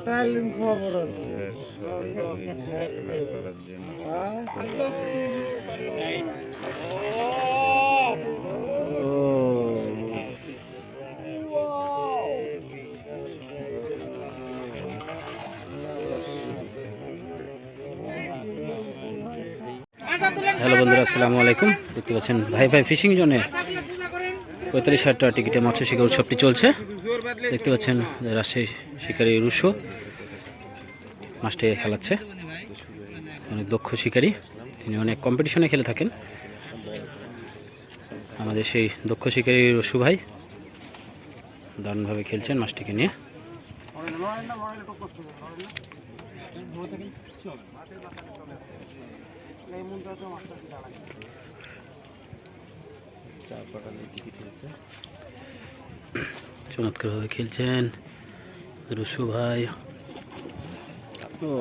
Tiling খবর আছে hello বন্ধুরা, আসসালামু আলাইকুম। দেখতে পাচ্ছেন ভাই ভাই ফিশিং জোনে 45,000 টাকা টিকিটে মৎস্য শিকার উৎসবটি চলছে। দেখতে পাচ্ছেন রাজশাহী শিকারী রুশো মাছটি খেলাচ্ছে। অনেক দক্ষ শিকারী, তিনি অনেক কম্পিটিশনে খেলে থাকেন। আমাদের সেই দক্ষ শিকারী রসু ভাই দারুণভাবে খেলছেন মাছটিকে নিয়ে। চমৎকারভাবে খেলছেন রসু ভাই। ও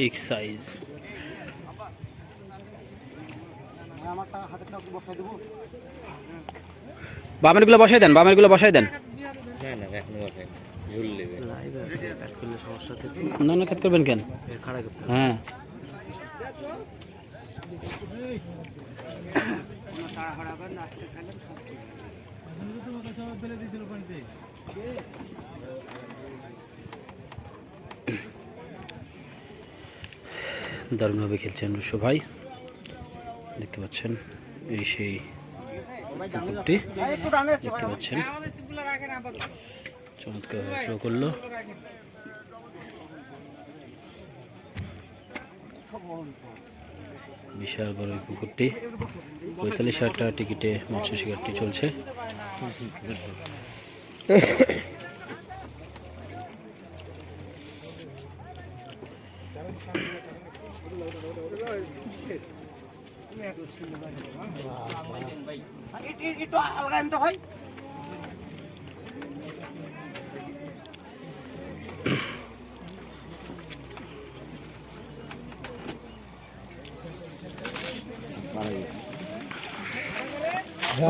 এক সাইজ। বামেরগুলো বসাই দেন, বামেরগুলো বসাই দেন। না না, কাট করবেন কেন? হ্যাঁ, দারুণভাবে খেলছেন রুশো ভাই। দেখতে পাচ্ছেন এই সেই পুকুরটি, দেখতে পাচ্ছেন চমৎকার ফ্লো করলো। বিশাল বড় এই পুকুরটি, 45,000 টাকা টিকিটে মৎস্য শিকারটি চলছে।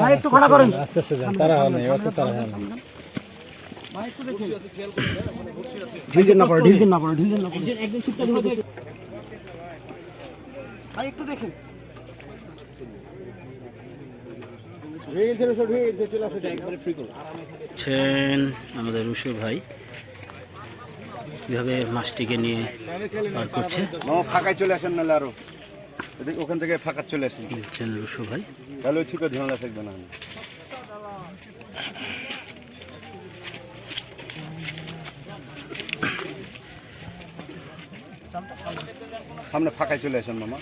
ভাই একটু খাড়া করেন, আস্তে আস্তে যান, তারা হয় না, অত তারা হয় না। ভাই একটু দেখেন, ঢিল দেন না পড়ে, ঢিল দেন না পড়ে, ঢিল দেন না পড়ে, একদম সুটটা ধরে ভাই একটু দেখেন। আমাদের রুশো ভাই কিভাবে মাছটিকে নিয়ে পার করছে। ফাঁকায় চলে আসেন, নাহলে আরো ওখান থেকে ফাঁকা চলে আসেন, দেখছেন রুশো ভাই। তাহলে ওই ছিপে ঝামেলা থাকবে না। সামনে ফাঁকায় চলে আসেন মামা।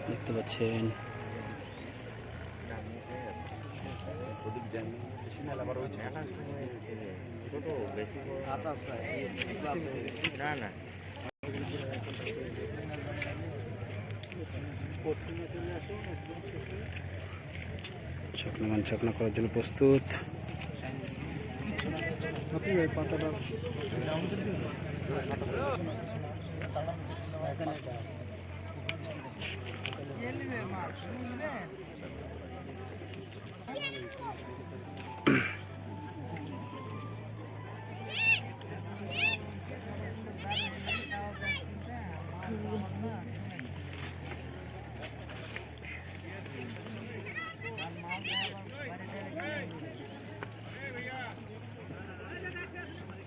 দেখতে পাচ্ছেন চকনা করার জন্য প্রস্তুত।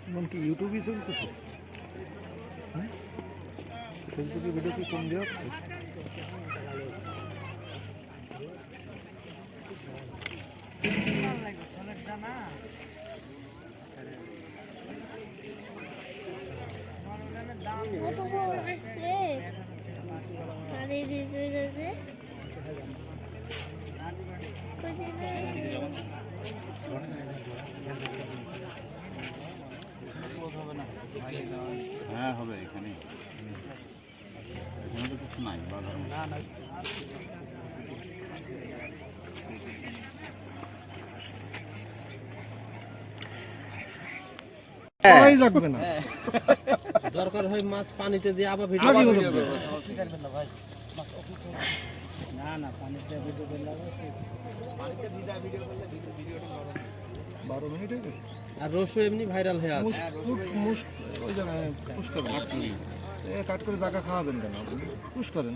এমনকি ইউটিউবে চলতেছে, ফেসবুকে ভিডিও কি কম দেওয়া হচ্ছে? হ্যাঁ হবে এখানে এখানে তো কিছু নাই বাজার না লাগবে না দরকার হয় মাছ পানিতে দিয়ে আবার ভিডিও ভাই না পানিতে ভিডিও করলে পানিতে ভিডিও করলে ভিডিওটা 12 মিনিট হয়ে গেছে আর রসু এমনি ভাইরাল হয়ে আছে ওই জায়গায় পুশ করেন কাট করে জায়গা খাওয়াবেন কেন পুশ করেন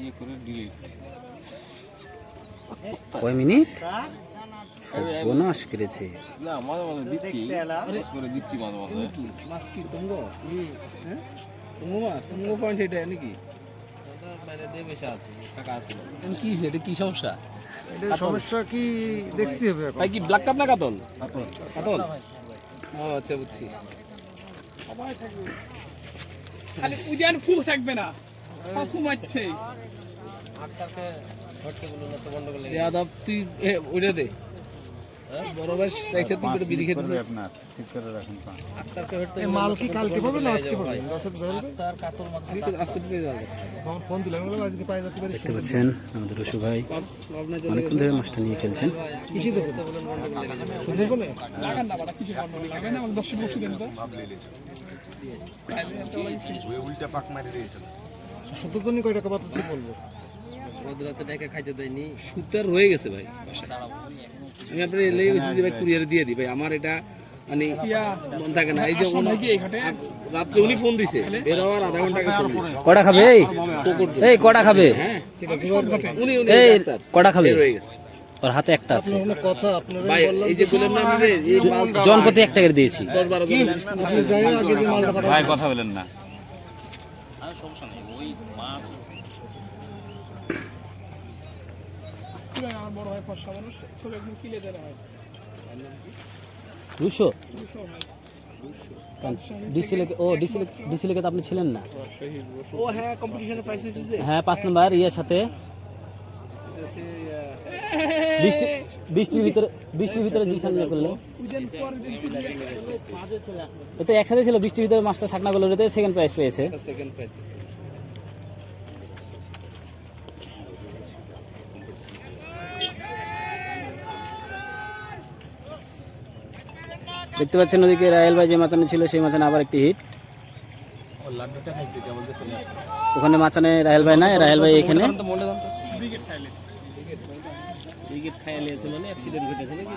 ইয়ে করে ডিলিট কয় মিনিট বোনাস করেছে না মাঝে মাঝে দিচ্ছি করে দিচ্ছি মাঝে মাঝে মাছ কি তুঙ্গো হ্যাঁ তুঙ্গো মাছ তুঙ্গো পয়েন্ট এটা নাকি মানে দিয়ে বেশি আছে টাকা আছে কি এটা কি সমস্যা এটা সমস্যা কি দেখতে হবে এখন ভাই কি ব্ল্যাক কাপ না কাতল কাতল ও আচ্ছা বুঝছি খালি উজান ফুল থাকবে না ফুমাচ্ছে আক্তারকে ঘটতে বলো না তো বন্ধ করে লাগে ইয়াদব তুই ওইটা দে বড় ভাই সাইতে তুই করে বিড়ি খেতেছিস আপনার ঠিক করে রাখুন আক্তারকে ঘটতে এই মাল কি কালকে পাবে না আজকে পাবে রসদ বেরোবে আক্তার কাতল মাছ আজকে পেয়ে যাবে আমার ফোন দিলাম বলে আজকে পাই যেতে পারি দেখতে পাচ্ছেন আমাদের রসু ভাই অনেকক্ষণ ধরে মাছটা নিয়ে খেলছেন। কিসে দেন সুন্দর বলে লাগান না বাড়া কিছু করবো লাগে না আমাকে 10 বছর দেন তো উল্টা পাক মারি দিয়েছিল সত্তর জনই কয় টাকা পাতা কি বলবো রোদরাতে টাকা খাইতে দেয়নি সুতার রয়ে গেছে ভাই আমি আপনার লেগে গেছি যে ভাই কুরিয়ারে দিয়ে দিই ভাই আমার এটা মানে মন থাকে না এই যে রাত্রে উনি ফোন দিছে এর আর আধা ঘন্টা আগে ফোন দিছে কটা খাবে এই কটা খাবে উনি এই কটা খাবে রয়ে গেছে ওর হাতে একটা আছে কথা আপনারা ভাই এই যে বললাম না আমি এই জনপতি 1 টাকা দিয়েছি 10 12 জন আপনি যাই আগে যে মালটা ভাই কথা বলেন না আমার বড় ভাই ফর্সা মানুষ ছোট একদম কিলে দেওয়া হয় 200 ডিসি লেগে তো আপনি ছিলেন না ও হ্যাঁ কম্পিটিশনে প্রাইজ পেয়েছে হ্যাঁ 5 নাম্বার ইয়ের সাথে বৃষ্টির ভিতরে জিসান ইয়ে করলো ও তো একসাথে ছিল বৃষ্টির ভিতরে মাছটা ছাকনা করলো ওটাতে সেকেন্ড প্রাইজ পেয়েছে সেকেন্ড প্রাইজ দেখতে পাচ্ছেন ওদিকে রায়েল ভাই যে মাচানে ছিল সেই মাচানে আবার একটি হিট ও লাড্ডুটা খাইছে কেবল যে চলে আসছে ওখানে মাচানে রাহেল ভাই নাই রাহেল ভাই এখানে তো মনে দাম তো ব্রিগেড খাইলেছিল না অ্যাক্সিডেন্ট ঘটেছে নাকি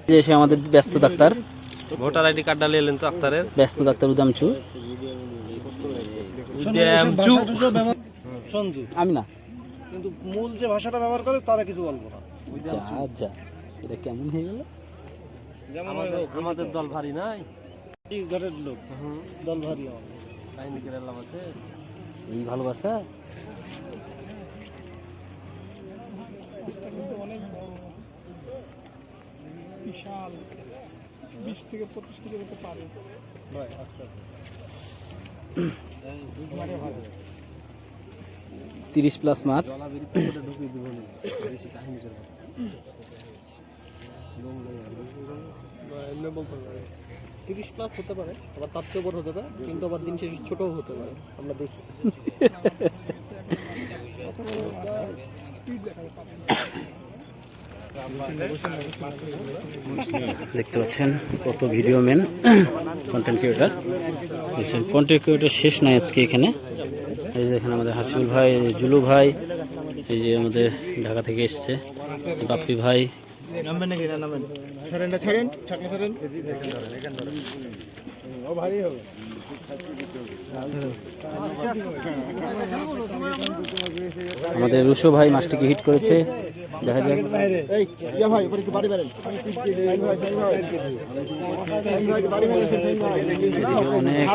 যে এসে আমাদের ব্যস্ত ডাক্তার ভোটার আইডি কার্ডটা নিলেন তো আক্তারের ব্যস্ত ডাক্তার উদামচু সঞ্জু আমি না কিন্তু মূল যে ভাষাটা ব্যবহার করে তারা কিছু বলবো না যা এটা কেমন হয়ে গেল আমাদের দল ভারী নাই এই ঘরের লোক দল ভারী সৈনিকের এলাম আছে এই ভালোবাসা অনেক বড় বিশাল 20 থেকে 25 কেজি হতে পারে ভাই আচ্ছা 30 প্লাস মাছ ঢুকিয়ে দিব বেশি কাহিনী করবো এমনি বলতে পারে 30 প্লাস হতে পারে আবার তার চেয়ে বড় হতে পারে কিন্তু আবার দিন শেষে ছোটও হতে পারে আমরা দেখি দেখতে পাচ্ছেন কত video man content creator content creator শেষ নাই আজকে এখানে এই যে এখানে আমাদের হাসিবুল ভাই জুলু ভাই এই যে আমাদের ঢাকা থেকে এসছে বাপ্পি ভাই নামবেন নাকি না নামবেন ছাড়েন ঠাকুর ছাড়েন ও ভারী হবে আমাদের রুশো ভাই মাছটিকে হিট করেছে দেখা যাক এই ইয়া ভাই উপরে একটু বাড়ি বেরেন অনেক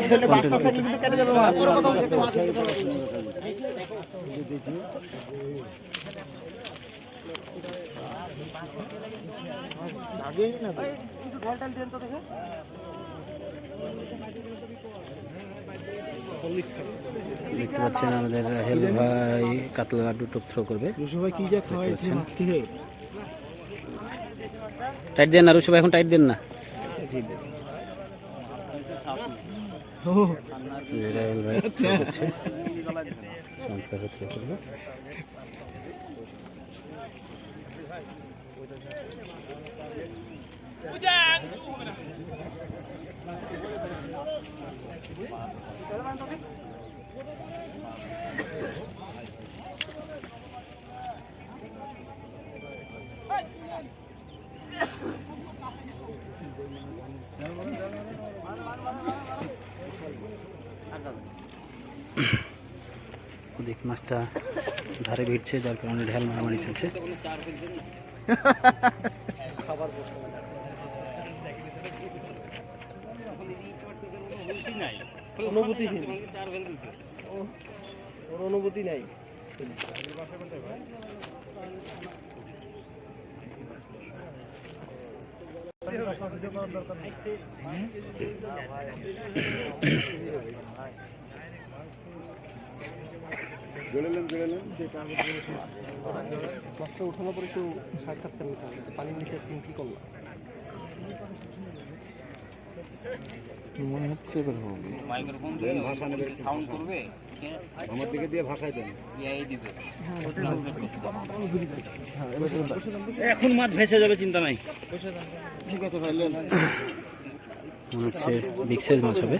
দেখতে পাচ্ছেন আমাদের রাহেল ভাই কাতলা লাড্ডু টপ থ্রো করবে। টাইট দেন না রুশু ভাই, এখন টাইট দেন না। রাহেল ভাই হচ্ছে চমৎকার থ্রো করবে। ওদিক মাছটা ধারে ভিড়ছে, যার কারণে ঢেল মারামারি চলছে। অনুভূতি নাই। উঠানোর পরে একটু সাক্ষাৎকার নিতে হবে, পানির নিচে তুমি কি করলা? মনে হচ্ছে এবার হবে মাইক্রোফোন দিয়ে ভাষা নেবে, সাউন্ড করবে, আমার দিকে দিয়ে ভাষায় দেন, এই দিবে। এখন মাছ ভেসে যাবে, চিন্তা নাই। ঠিক আছে ভাই, লেন। মনে হচ্ছে বিগ সাইজ মাছ হবে।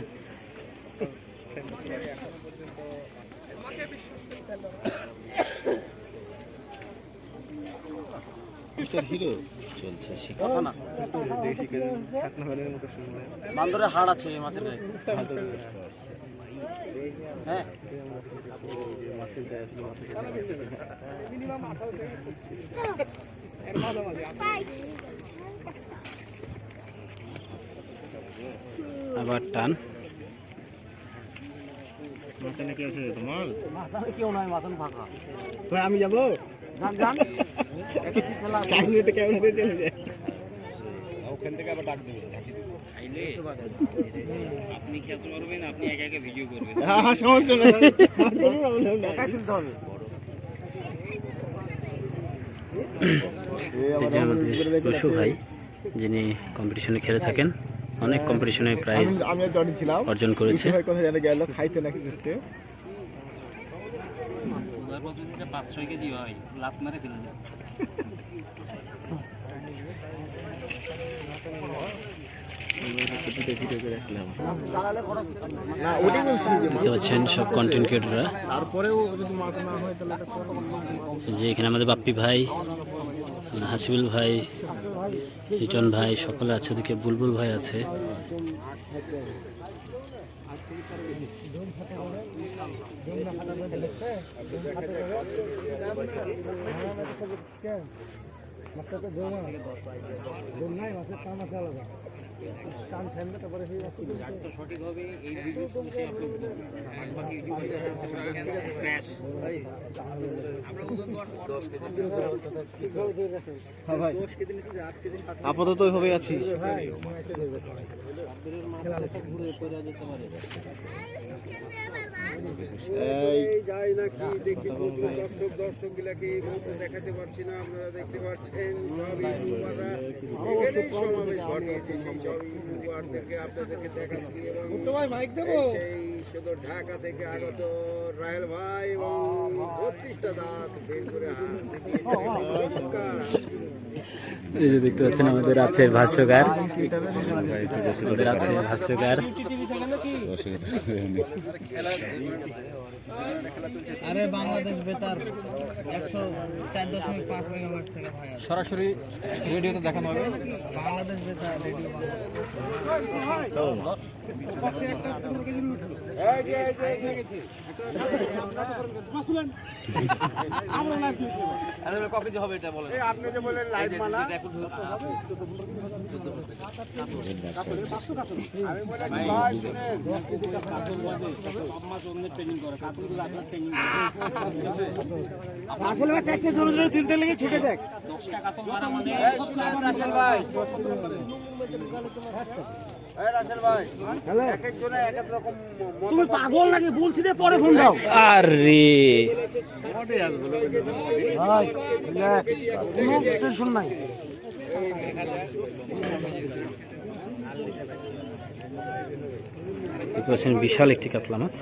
হিরো চলছে কথা না, বান্দরের হাড় আছে এই মাছের গায়ে। হ্যাঁ আবার টান। মাথানে কেউ আছে তোমার? মাথানে কেউ নাই, মাথান ফাঁকা। ভাই আমি যাবো, গান গান চাইনিতে কেমন হতে চলে যায়, ওখান থেকে আবার ডাক দেবে, আইলে আপনি ক্যাচ মারবেন, আপনি একা একা ভিডিও করবেন। হ্যাঁ সমস্যা নাই, একা তুলতে হবে। এই যে আমাদের রুশু ভাই, যিনি কম্পিটিশনে খেলে থাকেন, অনেক কম্পিটিশনে প্রাইজ অর্জন করেছে। কোথায় জানা গেল খাইতে নাকি করতে 5-6 কেজি হয়, লাত মারে ফেলে যায়। দেখতে পাচ্ছেন সব কন্টেন্ট ক্রিয়েটররা। যে এখানে আমাদের বাপ্পি ভাই, হাসিবুল ভাই, রিটন ভাই সকলে আছে, ওদিকে বুলবুল ভাই আছে। সঠিকভাবে এই ভিডিও আপাতত ওইভাবে আছি। দর্শক গুলাকে দেখাতে পারছি না, আপনারা দেখতে পাচ্ছেন আপনাদেরকে দেখাচ্ছি। শুধু ঢাকা থেকে আগত রাহেল ভাই এবং 32টা দাঁত বের করে এই যে দেখতে পাচ্ছেন আমাদের রাজশাহীর ভাষ্যকার, আমাদের রাজশাহীর ভাষ্যকার। আরে বাংলাদেশ বেতার 104.5 মেগাহার্টজ থেকে ভাই সরাসরি রেডিওতে দেখানো হবে। বাংলাদেশ বেতার রেডিও হবে এটা বলেন, আপনি যে বলেন লাইভ মানা, ট্রেনিং করে আসলে ভাই চারটে জোরে জোরে তিনটে লেগে ছুটে দেখ। রাসেল ভাই রাসেল ভাই এক একজনে এক এক রকম তুমি পাগল নাকি বলছি রে, পরে ফোন দাও। আরে ভাই কোনো টেনশন নাই। দেখতে পাচ্ছেন বিশাল একটি কাতলা মাছ।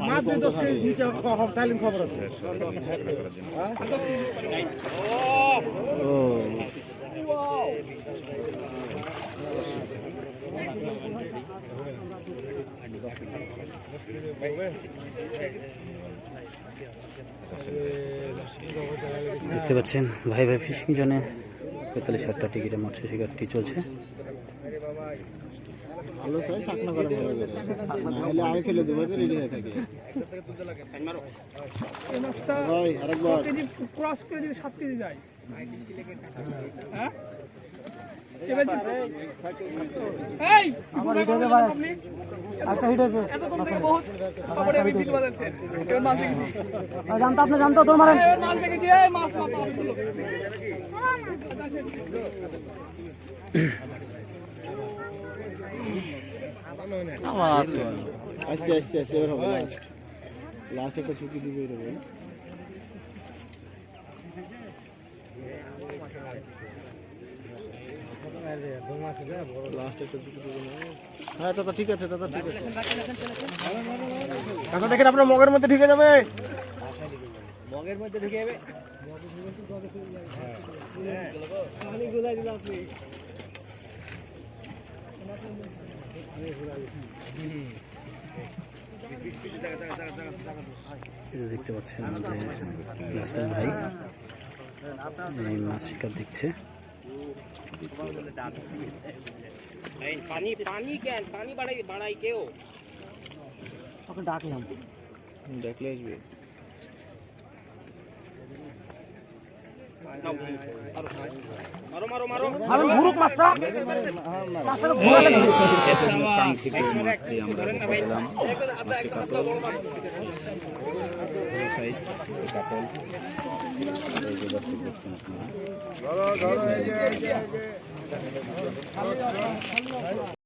মাছ 10 কেজি নিচে তাইলে খবর আছে। ও দেখতে পাচ্ছেন ভাই ভাই ফিশিং জোনে 45,000 টাকা টিকিটে মৎস্য শিকারটি চলছে। ভালো স্যার চাকনা করে মনে করে নাহলে আমি ফেলে দেবো, রেডি হয়ে থাকি। এই মাছটা ভাই আরেকবার 6 কেজি ক্রস করে যদি 7 কেজি যায়, হ্যাঁ এবার এই আমার হিট আছে ভাই, একটা হিট আছে। এতক্ষণ থেকে বহুত খবরে আমি বিল বাজাচ্ছি, এবার মাছ দেখেছি, জানতো আপনি জানতো তোর মারেন মাছ দেখেছি, এই মাছ মাছ অনেকগুলো। আস্তে আস্তে আস্তে এবার হবে লাস্ট একটা ছুটি দিবে রে ভাই। হ্যাঁ দাদা ঠিক আছে, দাদা ঠিক আছে দাদা, দেখেন আপনার মগের মধ্যে ঢুকে যাবে। মগের মধ্যে ঢুকে যাবে। দেখতে পাচ্ছেন যে রাসেল ভাই এই মাছ শিকার দিচ্ছে। পানি পানি কেন পানি বাড়াই কেউ ওকে ডাকলাম, দেখলে আসবে। মারো মারো মারো আরে ঘুরুক মাছটা, মাছটা ঘুরা লাগে।